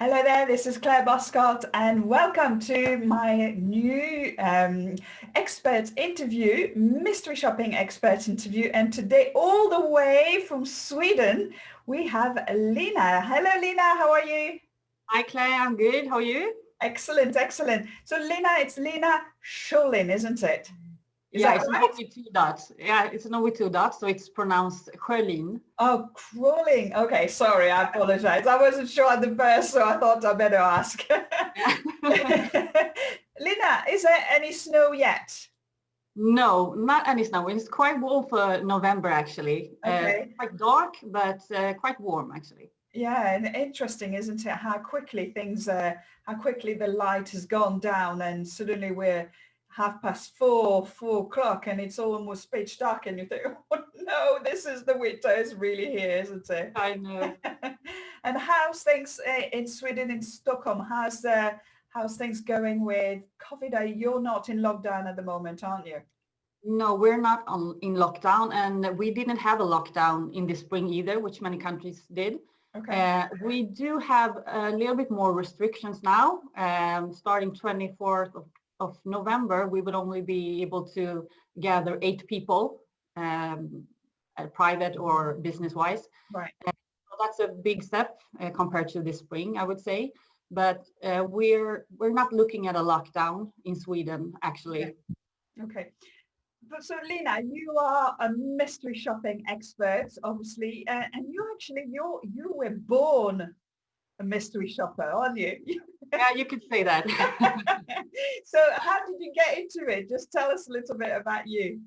Hello there, this is Claire Boscott and welcome to my new expert interview, mystery shopping expert interview. And today, all the way from Sweden, we have Lina. Hello Lina, how are you? Hi Claire, I'm good. How are you? Excellent, excellent. So Lina, it's Lina Schölin, isn't it? Yeah, it's not with two dots. Yeah, it's not with two dots, so it's pronounced Schölin. Oh, crawling. Okay, sorry, I apologize. I wasn't sure at the first, so I thought I better ask. Lina, is there any snow yet? No, not any snow. It's quite warm for November actually. Okay. Quite dark, but quite warm actually. Yeah, and interesting, isn't it? How quickly how quickly the light has gone down, and suddenly we're 4:30, 4 o'clock, and it's almost pitch dark, and you think, oh no, this is the winter is really here, isn't it? I know. And how's things in Sweden, in Stockholm? How's things going with COVID? You're not in lockdown at the moment, aren't you? No, we're not in lockdown, and we didn't have a lockdown in the spring either, which many countries did. Okay. We do have a little bit more restrictions now. Starting 24th of November, we would only be able to gather 8 people, private or business-wise. Right. So that's a big step compared to this spring, I would say. But we're not looking at a lockdown in Sweden, actually. Okay. But so Lina, you are a mystery shopping expert, obviously, and you were born a mystery shopper, aren't you? Yeah, you could say that. So how did you get into it? Just tell us a little bit about you.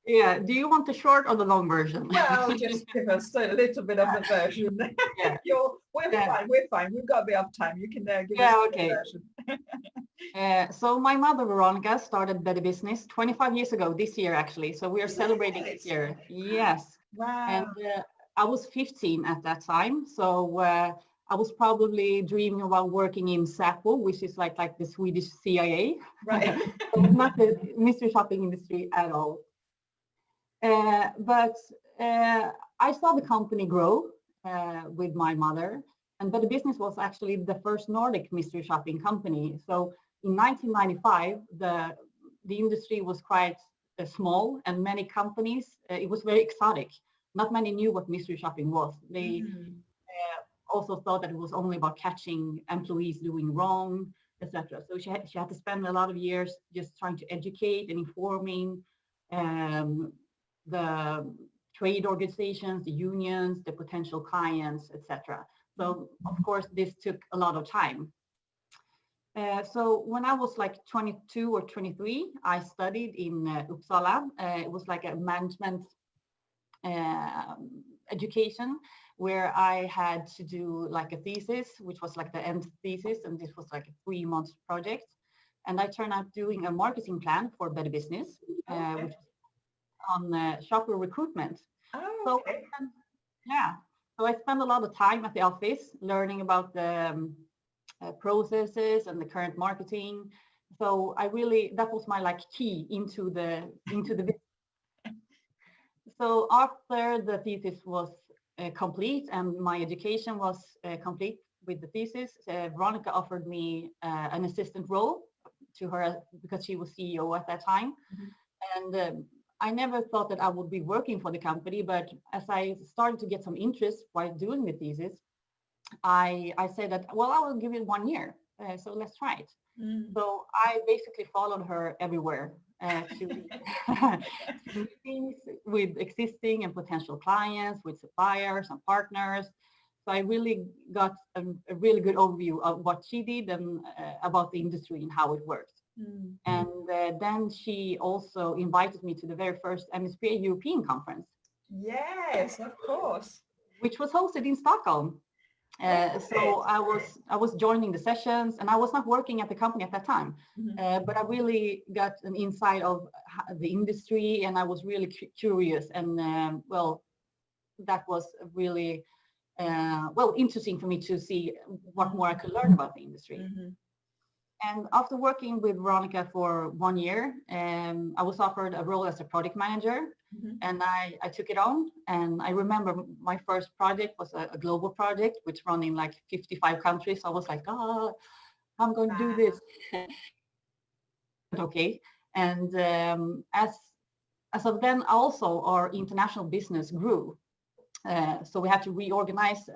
Yeah, do you want the short or the long version? Well, just give us a little bit of the version. Yeah. We're fine. We've got a bit of time. You can give us Okay. the version. So my mother, Veronica, started Better Business 25 years ago, this year actually. So we are celebrating this year. Yes. Wow. And I was 15 at that time. So I was probably dreaming about working in Säpo, which is like the Swedish CIA. Right. Not the mystery shopping industry at all. But I saw the company grow with my mother, and Better Business was actually the first Nordic mystery shopping company. So in 1995, the industry was quite small, and many companies, it was very exotic. Not many knew what mystery shopping was. They also thought that it was only about catching employees doing wrong, etc. So she had to spend a lot of years just trying to educate and informing the trade organizations, the unions, the potential clients, etc. So of course, this took a lot of time. So when I was like 22 or 23, I studied in Uppsala. It was like a management education where I had to do like a thesis, which was like the end thesis, and this was like a 3-month project. And I turned out doing a marketing plan for Better Business, which was on shopper recruitment. Oh, okay. So I spent a lot of time at the office learning about the processes and the current marketing. So that was my like key into the business. So after the thesis was complete and my education was complete with the thesis, Veronica offered me an assistant role to her because she was CEO at that time. And I never thought that I would be working for the company, but as I started to get some interest while doing the thesis, I said that, well, I will give it 1 year. So let's try it. So I basically followed her everywhere to meetings with existing and potential clients, with suppliers and partners. So I really got a really good overview of what she did and about the industry and how it works. And then she also invited me to the very first MSPA European conference. Yes, of course. Which was hosted in Stockholm. So I was joining the sessions, and I was not working at the company at that time, but I really got an insight of the industry, and I was really curious, and that was really interesting for me to see what more I could learn about the industry. And after working with Veronica for 1 year, I was offered a role as a project manager, and I took it on. And I remember my first project was a global project, which run in like 55 countries. I was like, oh, I'm going to do this. Okay. And as of then, also our international business grew. So we had to reorganize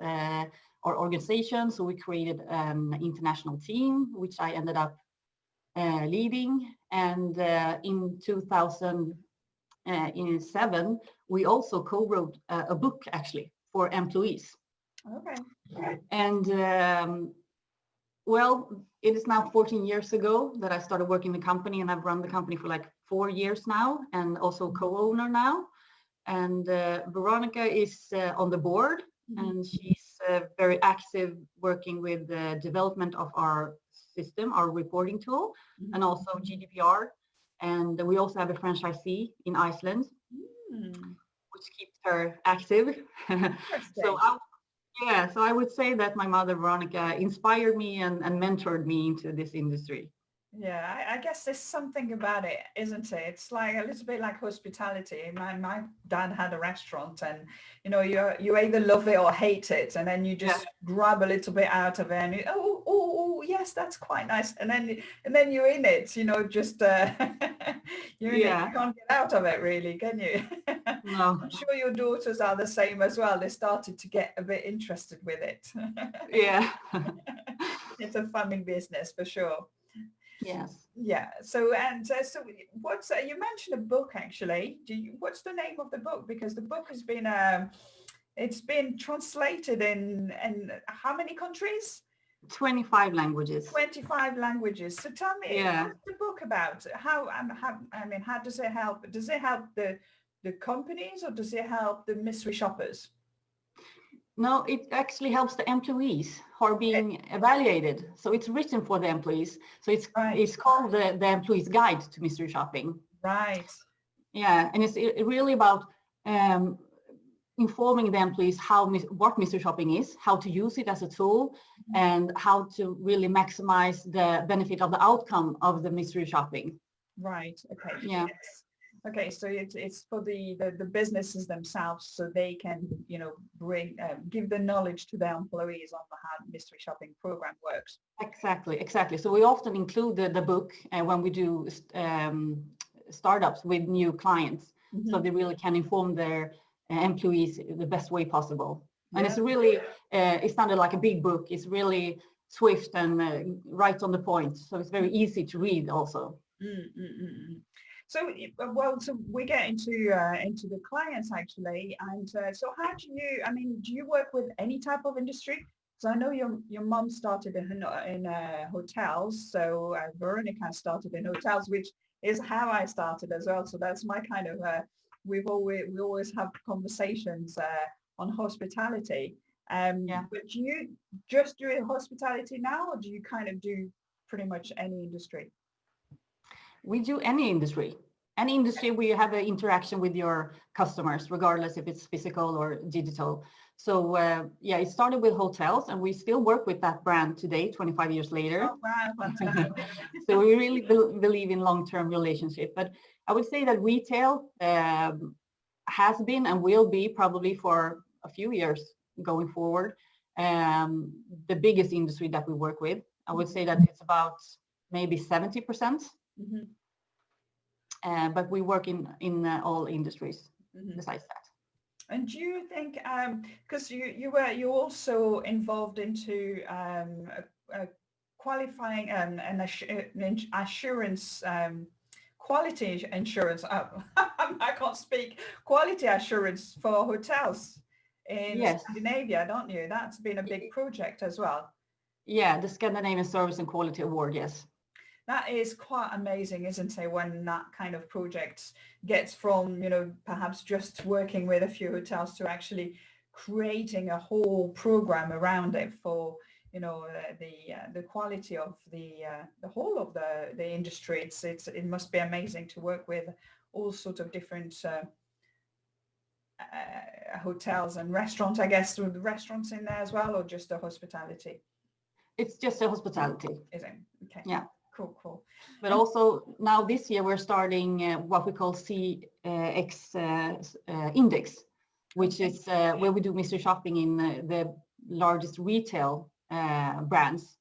our organization. So we created an international team, which I ended up leading. And in 2007, we also co-wrote a book actually for employees. Okay. And well, it is now 14 years ago that I started working in the company, and I've run the company for like 4 years now, and also co-owner now. And Veronica is on the board, and she's very active working with the development of our system, our reporting tool, and also GDPR. And we also have a franchisee in Iceland, which keeps her active. So I would say that my mother, Veronica, inspired me and mentored me into this industry. Yeah, I guess there's something about it, isn't it? It's like a little bit like hospitality. My dad had a restaurant, and you either love it or hate it, and then you just grab a little bit out of it, and oh yes, that's quite nice, and then you're in it, just you're in it. You can't get out of it, really, can you? No. I'm sure your daughters are the same as well. They started to get a bit interested with it. Yeah. It's a funny business for sure. Yes. Yeah. So what's you mentioned a book actually. What's the name of the book? Because the book has been it's been translated in how many countries? 25 languages. 25 languages. So tell me, what's the book about? How does it help? Does it help the companies, or does it help the mystery shoppers? No, it actually helps the employees who are being evaluated. So it's written for the employees. So it's called the Employee's Guide to Mystery Shopping. Right. Yeah, and it's really about informing the employees what mystery shopping is, how to use it as a tool, and how to really maximize the benefit of the outcome of the mystery shopping. Right. Okay. Yeah. Yes. Okay, so it's for the businesses themselves, so they can give the knowledge to their employees on how the mystery shopping program works. Exactly. So we often include the book when we do startups with new clients, so they really can inform their employees the best way possible. And it's really it's not like a big book. It's really swift and right on the point, so it's very easy to read also. So we get into the clients actually, and so how do you work with any type of industry? So I know your mom started in hotels, so Veronica started in hotels, which is how I started as well. So that's my kind of we always have conversations on hospitality. But do you just do hospitality now, or do you kind of do pretty much any industry? We do any industry. Any industry where you have an interaction with your customers, regardless if it's physical or digital. So it started with hotels, and we still work with that brand today, 25 years later. Oh, wow. So we really believe in long-term relationship. But I would say that retail has been and will be probably for a few years going forward the biggest industry that we work with. I would say that it's about maybe 70%. But we work in all industries besides that. And do you think, because you're also involved into qualifying an assurance, quality insurance, I can't speak, quality assurance for hotels in Scandinavia, don't you? That's been a big project as well. Yeah, the Scandinavian Service and Quality Award, yes. That is quite amazing, isn't it, when that kind of project gets from, perhaps just working with a few hotels to actually creating a whole program around it for, the quality of the whole of the industry. It must be amazing to work with all sorts of different hotels and restaurants, I guess, with the restaurants in there as well, or just the hospitality. It's just a hospitality. Is it? Okay. Yeah. Cool. But also now this year we're starting what we call CX index, which is where we do mystery shopping in the largest retail brands.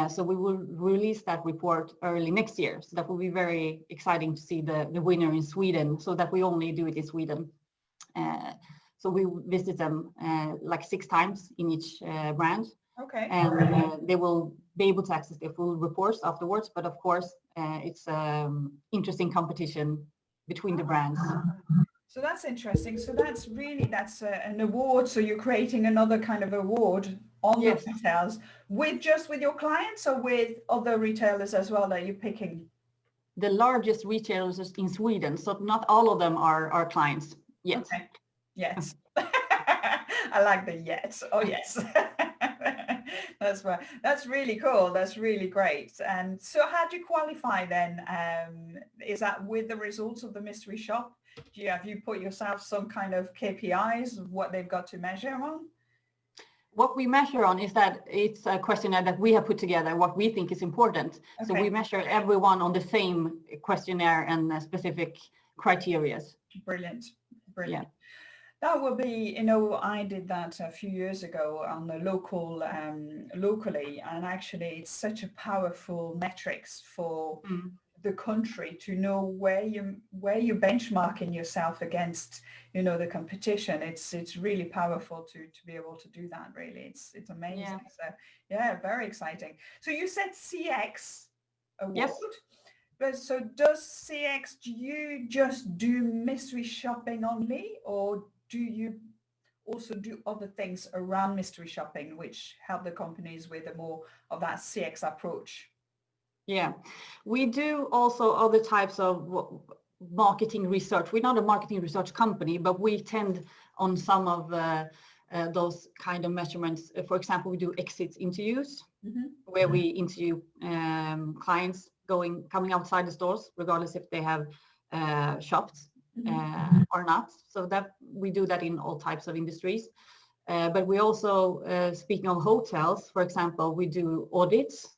So we will release that report early next year. So that will be very exciting to see the winner in Sweden, so that we only do it in Sweden. So we visit them like 6 times in each brand. Okay. And they will be able to access their full reports afterwards. But of course, it's interesting competition between the brands. So that's interesting. So that's an award. So you're creating another kind of award on Yes. the retailers with your clients or with other retailers as well that you're picking? The largest retailers in Sweden. So not all of them are our clients yet. Okay. Yes. I like the yes. Oh, yes. That's right. That's really cool. That's really great. And so how do you qualify then? Is that with the results of the mystery shop? Have you put yourself some kind of KPIs of what they've got to measure on? What we measure on is that it's a questionnaire that we have put together, what we think is important. Okay. So we measure everyone on the same questionnaire and specific criteria. Brilliant. Yeah. That will be, I did that a few years ago on the locally, and actually it's such a powerful metrics for the country to know where you're benchmarking yourself against, the competition. It's really powerful to be able to do that. Really, it's amazing. Yeah. So yeah, very exciting. So you said CX award. Yes. But so does CX? Do you just do mystery shopping only, or do you also do other things around mystery shopping which help the companies with a more of that CX approach? Yeah, we do also other types of marketing research. We're not a marketing research company, but we tend on some of those kind of measurements. For example, we do exit interviews, where we interview clients coming outside the stores, regardless if they have shopped or not. So that we do that in all types of industries. But we also, speaking of hotels, for example, we do audits.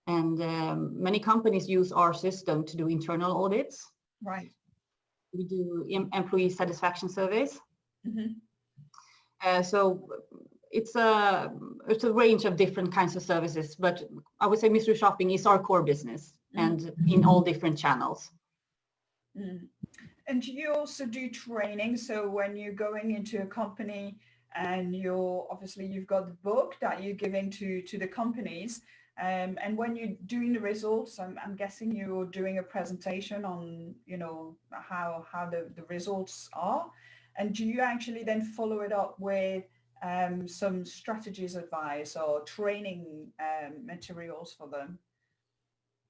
And many companies use our system to do internal audits. Right. We do employee satisfaction surveys. So it's a range of different kinds of services, but I would say mystery shopping is our core business and in all different channels. And do you also do training? So when you're going into a company and you've got the book that you're giving to the companies, and when you're doing the results, I'm guessing you're doing a presentation on, how the results are. And do you actually then follow it up with some strategies advice or training materials for them?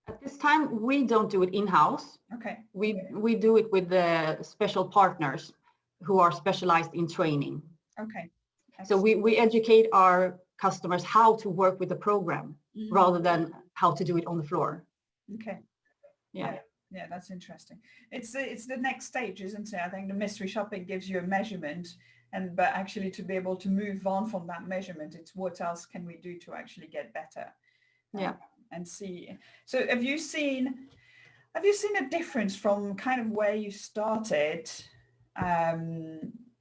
At this time, we don't do it in-house. Okay. We do it with the special partners who are specialized in training. Okay. So we educate our customers how to work with the program rather than how to do it on the floor. Okay. Yeah. Yeah, that's interesting. It's the next stage, isn't it? I think the mystery shopping gives you a measurement, but actually to be able to move on from that measurement, it's what else can we do to actually get better? Yeah. And see. So have you seen a difference from kind of where you started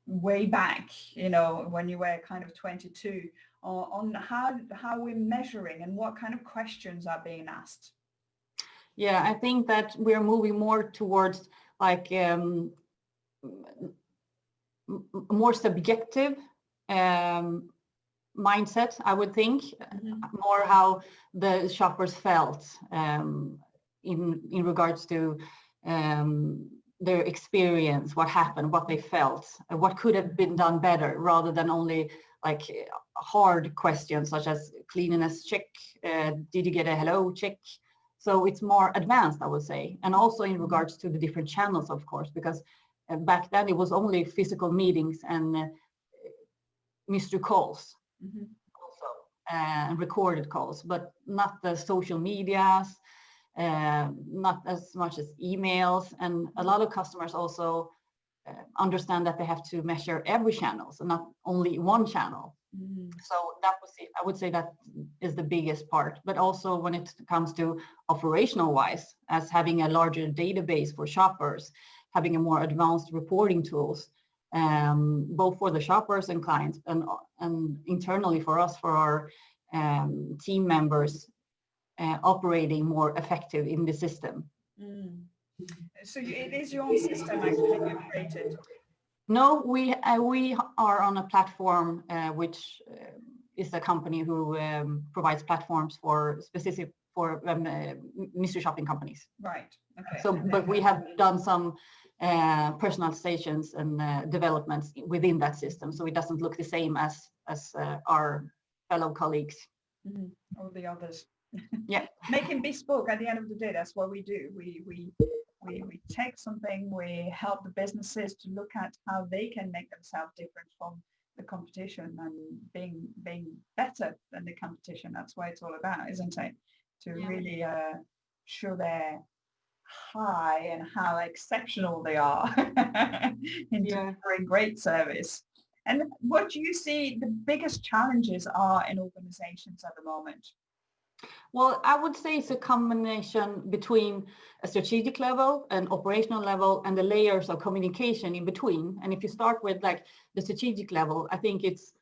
way back, when you were kind of 22, on how we're measuring and what kind of questions are being asked? Yeah, I think that we're moving more towards like more subjective mindset, I would think, more how the shoppers felt in regards to their experience, what happened, what they felt, what could have been done better, rather than only like hard questions such as cleanliness check, did you get a hello check? So it's more advanced, I would say, and also in regards to the different channels, of course, because back then it was only physical meetings and mystery calls, also, and recorded calls, but not the social medias, not as much as emails. And a lot of customers also understand that they have to measure every channel, so not only one channel. So that was it. I would say that is the biggest part. But also when it comes to operational wise, as having a larger database for shoppers, having a more advanced reporting tools, both for the shoppers and clients, and internally for us, for our team members, operating more effective in the system. So it is your own system actually you've created? No, we are on a platform which is a company who provides platforms for specific for mystery shopping companies. Right. Okay. So, but we have done some personalizations and developments within that system, so it doesn't look the same as our fellow colleagues. Or the others. Yeah. Making bespoke. At the end of the day, that's what we do. We take something, we help the businesses to look at how they can make themselves different from the competition and being better than the competition. That's what it's all about, isn't it? To really show their high and how exceptional they are in delivering great service. And what do you see the biggest challenges are in organizations at the moment? Well, I would say it's a combination between a strategic level, an operational level, and the layers of communication in between. And if you start with like the strategic level, I think it's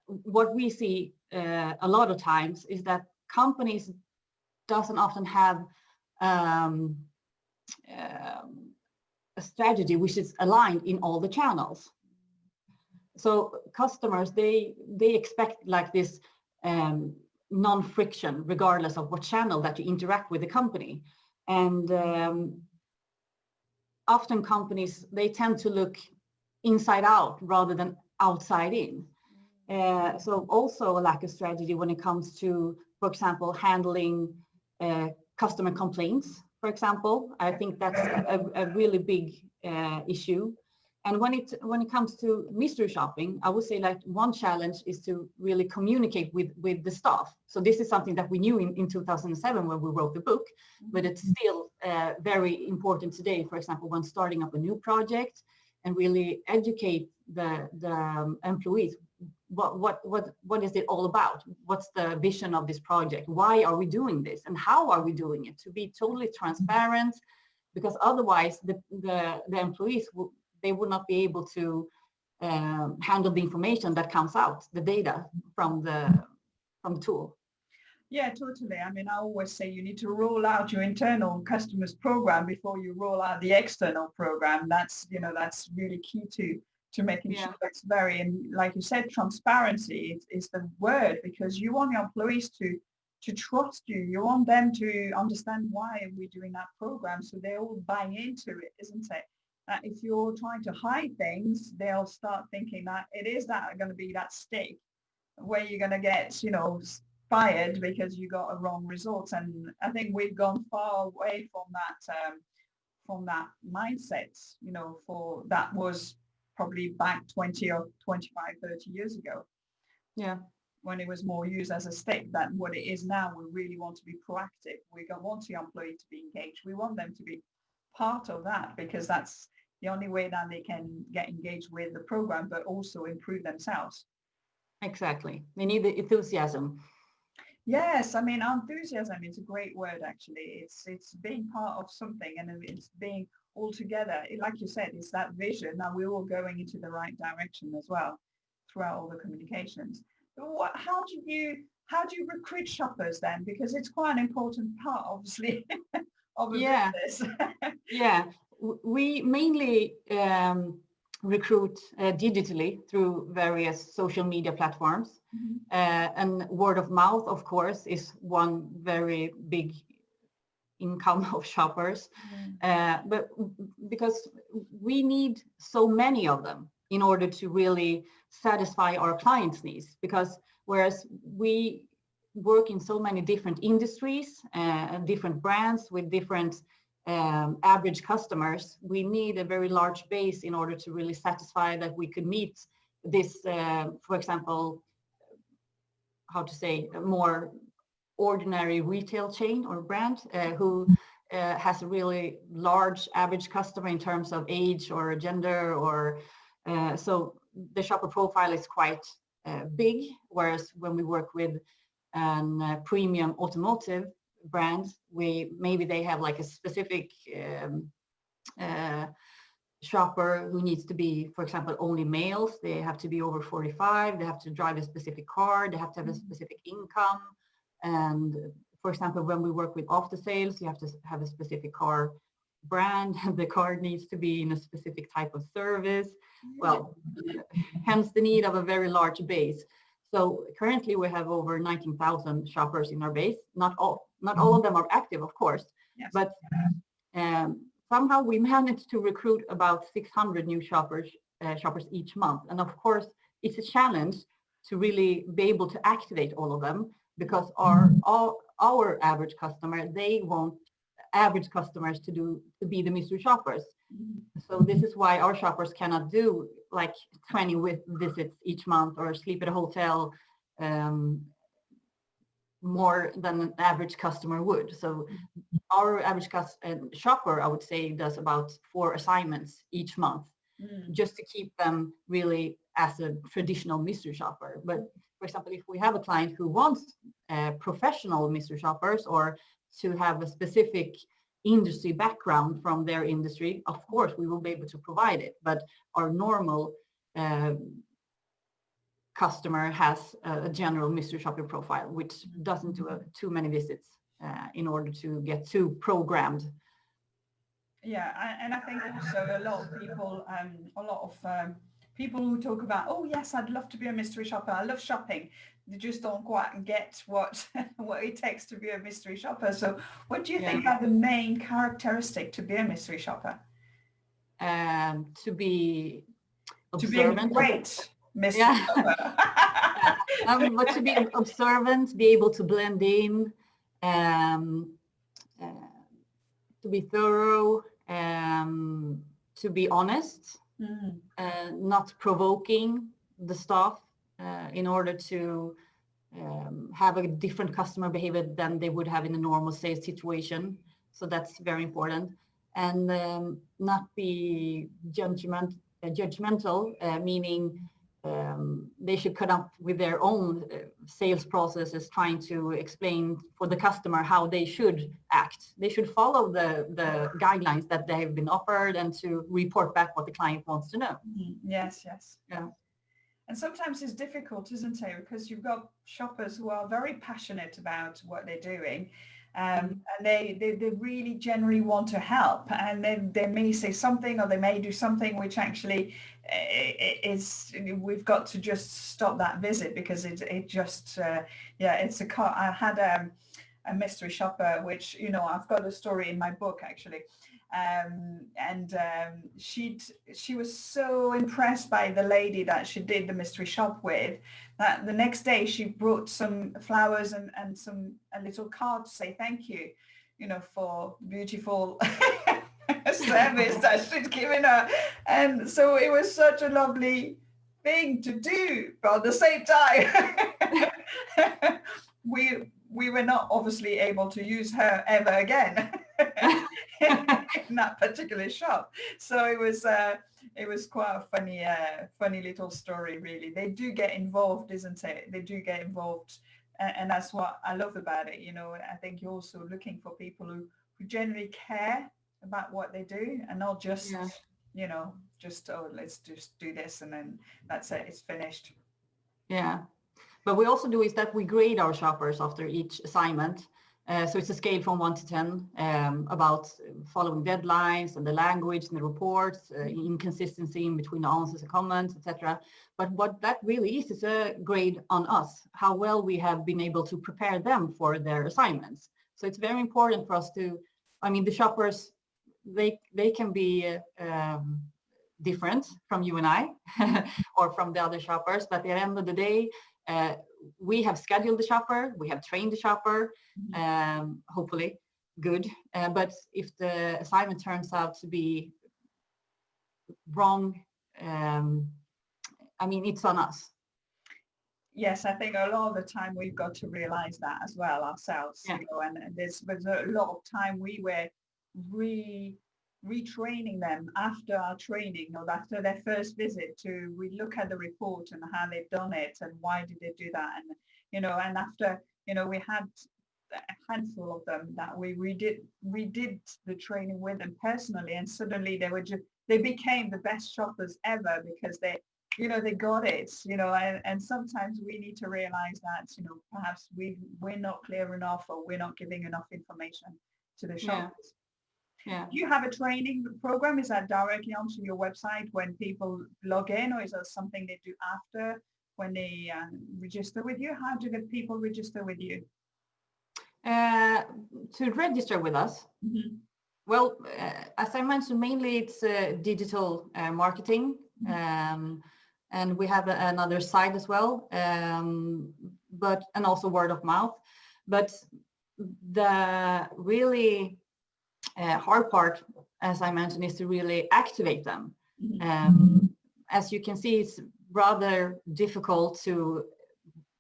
what we see a lot of times is that companies doesn't often have a strategy which is aligned in all the channels. So customers, they expect like this non-friction regardless of what channel that you interact with the company. And often companies, they tend to look inside out rather than outside in. So also a lack of strategy when it comes to, for example, handling customer complaints, for example. I think that's a really big issue. And when it comes to mystery shopping, I would say like one challenge is to really communicate with the staff. So this is something that we knew in 2007 when we wrote the book, but it's still very important today, for example, when starting up a new project and really educate the employees. What is it all about? What's the vision of this project? Why are we doing this? And how are we doing it? To be totally transparent, because otherwise the employees they would not be able to handle the information that comes out, the data from the tool. Yeah, totally. I mean, I always say you need to roll out your internal customers program before you roll out the external program. That's really key to making sure it's very, and like you said, transparency is the word, because you want your employees to trust you. You want them to understand why we're doing that program, so they all buy into it, isn't it? If you're trying to hide things, they'll start thinking that it is that going to be that stake where you're going to get, fired because you got a wrong result. And I think we've gone far away from that mindset, for that was probably back 20 or 25, 30 years ago. Yeah. When it was more used as a stake than what it is now. We really want to be proactive. We don't want the employee to be engaged. We want them to be part of that, because that's the only way that they can get engaged with the program, but also improve themselves. Exactly. They need the enthusiasm. Yes, I mean, enthusiasm is a great word, actually. It's being part of something, and it's being all together. Like you said, it's that vision that we're all going into the right direction as well throughout all the communications. How do you recruit shoppers then? Because it's quite an important part, obviously, of a business. Yeah. We mainly recruit digitally through various social media platforms. And word of mouth, of course, is one very big income of shoppers. But because we need so many of them in order to really satisfy our clients' needs, because whereas we work in so many different industries and different brands with different average customers, we need a very large base in order to really satisfy that we could meet this, for example, how to say, a more ordinary retail chain or brand who has a really large average customer in terms of age or gender, or so the shopper profile is quite big, whereas when we work with premium automotive brands, maybe they have like a specific shopper who needs to be, for example, only males. They have to be over 45. They have to drive a specific car. They have to have a specific income. And for example, when we work with after sales, you have to have a specific car brand. The car needs to be in a specific type of service. Well, hence the need of a very large base. So currently we have over 19,000 shoppers in our base. Not all of them are active, of course, Yes. but somehow we managed to recruit about 600 new shoppers each month. And of course, it's a challenge to really be able to activate all of them, because our average customer, they want average customers to be the mystery shoppers. So this is why our shoppers cannot do like 20 visits each month or sleep at a hotel more than an average customer would. So our average shopper, I would say, does about 4 assignments each month, just to keep them really as a traditional mystery shopper. But for example, if we have a client who wants professional mystery shoppers, or to have a specific industry background from their industry, of course we will be able to provide it. But our normal customer has a general mystery shopper profile, which doesn't do too many visits in order to get too programmed. Yeah, and I think also a lot of people who talk about, oh yes, I'd love to be a mystery shopper, I love shopping, they just don't quite get what it takes to be a mystery shopper. So what do you think are the main characteristic to be a mystery shopper? To be observant. To be a great mystery shopper. But to be observant, be able to blend in, to be thorough, to be honest, not provoking the staff in order to have a different customer behavior than they would have in a normal sales situation. So that's very important. And not be judgmental, meaning they should come up with their own sales processes, trying to explain for the customer how they should act. They should follow the guidelines that they have been offered, and to report back what the client wants to know. Yes. Yeah. And sometimes it's difficult, isn't it? Because you've got shoppers who are very passionate about what they're doing. And they really generally want to help, and then they may say something, or they may do something which actually is, we've got to just stop that visit, because it just it's a car. I had a mystery shopper, which, you know, I've got a story in my book actually, and she was so impressed by the lady that she did the mystery shop with, that the next day she brought some flowers and a little card to say thank you, you know, for beautiful service that she'd given her. And so it was such a lovely thing to do, but at the same time we were not obviously able to use her ever again in that particular shop. So it was quite a funny little story, really. They do get involved, isn't it? They do get involved, and that's what I love about it. You know, I think you're also looking for people who generally care about what they do, and not just you know, just, oh, let's just do this and then that's it, it's finished. Yeah. But we also do is that we grade our shoppers after each assignment. So it's a scale from 1 to 10 about following deadlines and the language and the reports, inconsistency in between the answers and comments, etc. But what that really is a grade on us, how well we have been able to prepare them for their assignments. So it's very important for us to, I mean, the shoppers, they can be different from you and I or from the other shoppers, but at the end of the day, we have scheduled the shopper, we have trained the shopper, hopefully good. But if the assignment turns out to be wrong, I mean, it's on us. Yes, I think a lot of the time we've got to realize that as well ourselves, you know, and there's a lot of time we were really retraining them after our training or after their first visit to we look at the report and how they've done it and why did they do that, and and after we had a handful of them that we did the training with them personally, and suddenly they became the best shoppers ever because they got it, and sometimes we need to realize that perhaps we're not clear enough or we're not giving enough information to the shoppers. Yeah. Do you have a training program? Is that directly onto your website when people log in, or is that something they do after when they register with you? How do the people register with you? To register with us? Mm-hmm. Well, as I mentioned, mainly it's digital marketing, and we have another site as well, and also word of mouth. But the really hard part, as I mentioned, is to really activate them. Mm-hmm. As you can see, it's rather difficult to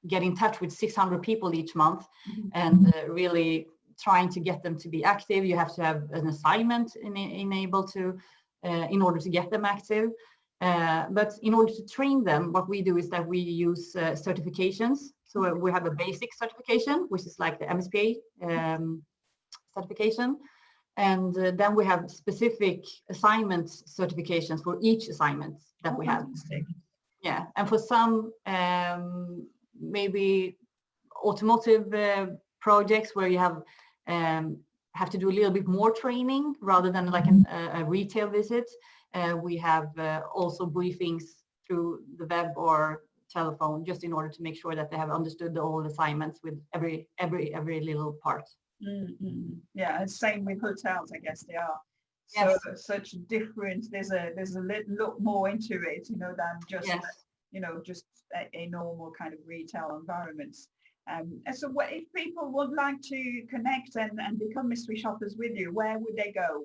get in touch with 600 people each month, and really trying to get them to be active. You have to have an assignment enabled to in order to get them active. But in order to train them, what we do is that we use certifications. So we have a basic certification, which is like the MSPA certification. And then we have specific assignment certifications for each assignment that we have. Yeah, and for some maybe automotive projects where you have to do a little bit more training rather than like a retail visit. We have also briefings through the web or telephone, just in order to make sure that they have understood the whole assignments with every little part. Mm-hmm. Yeah, and same with hotels, I guess they are. Yes. So such different. There's a lot more into it, than just just a normal kind of retail environment. And so, if people would like to connect and become mystery shoppers with you, where would they go?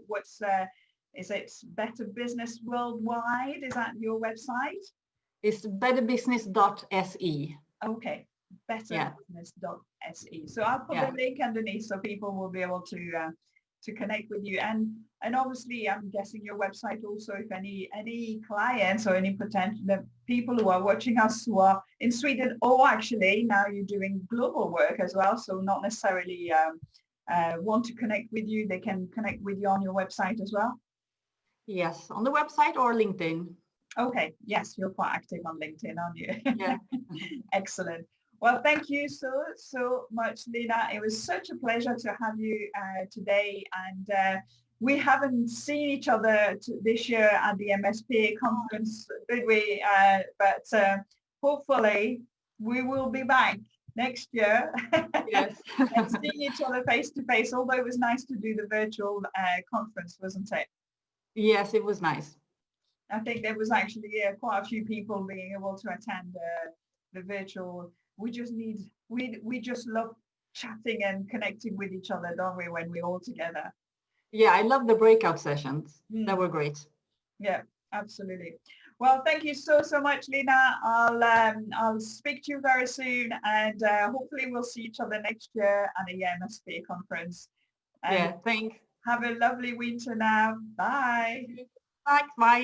Is it Better Business Worldwide? Is that your website? It's betterbusiness.se. Okay, betterbusiness.se. So I'll put the link underneath so people will be able to connect with you. And obviously, I'm guessing your website also, if any clients or any potential people who are watching us who are in Sweden, or actually now you're doing global work as well, so not necessarily want to connect with you, they can connect with you on your website as well? Yes, on the website or LinkedIn. Okay, yes, you're quite active on LinkedIn, aren't you? Yeah. Excellent. Well, thank you so much, Lina. It was such a pleasure to have you today. And we haven't seen each other this year at the MSPA conference, did we? But hopefully we will be back next year. Yes. And seeing each other face to face, although it was nice to do the virtual conference, wasn't it? Yes, it was nice. I think there was actually quite a few people being able to attend the virtual. We just love chatting and connecting with each other, don't we, when we're all together? Yeah, I love the breakout sessions. That were great. Yeah, absolutely. Well, thank you so much, Lina. I'll speak to you very soon, and hopefully we'll see each other next year at the MSP conference. And yeah, thanks. Have a lovely winter now. Bye. Bye. Bye.